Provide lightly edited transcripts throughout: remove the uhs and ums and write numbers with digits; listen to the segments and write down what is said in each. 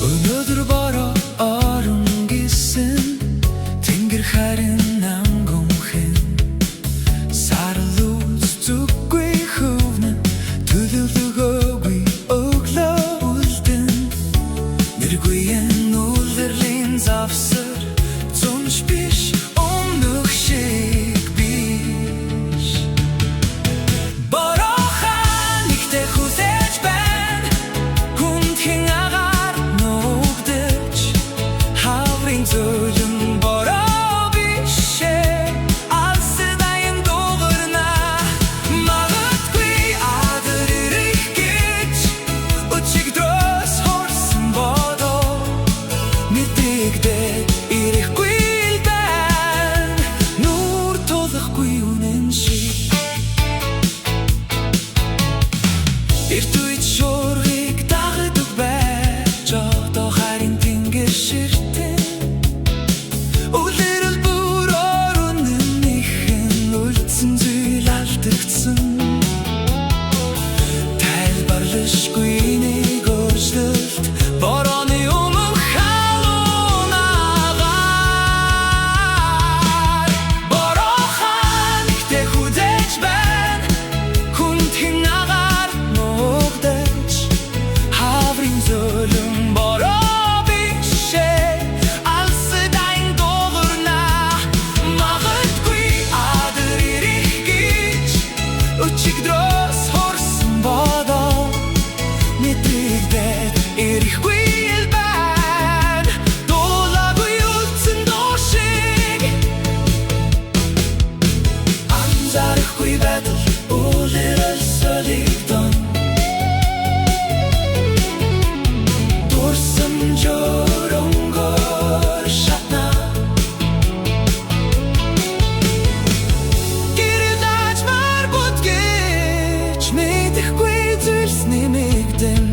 Өнөөдөр бороо орон гэсэн тэнгэр харин намгүмхэн сарал үзтгүй хөвнө төлөвлөгөөгүй өглөө үлдэн нэргүйн үлэрлийн завсар зунж биш өмнөх шиг биш бороохан нэгтэй хүлээж байна хүндхэн Zulun boroo bishee alsadayin doğurna Magıtkwi adır irikich Uçik dros horsun bodo Mitigde irikkwil ben Nur tolakwi unenshi Irtuit shorgik dagduk ber Jogdo harin tingir shirten Тайлбарлашгүй нэг өөрчлөлт борооны өмнөх халуун агаар бороохан нэгтэй хүлээж байна хүндхэн агаар нуугдаж хаврын зөлөн бороо бишээ алсадайн дуугарна магадгүй адар ирэх гэж өчиг дрос хорсон бодоо Mitigde irikwi elben Dolagu yultsin doshig Anzarikwi battle Uliral soligdon Dursun jorongor shatna Giridaj marbut geç Mitikwi zülsni migden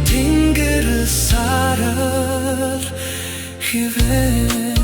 Тэнгэр сарал хивээ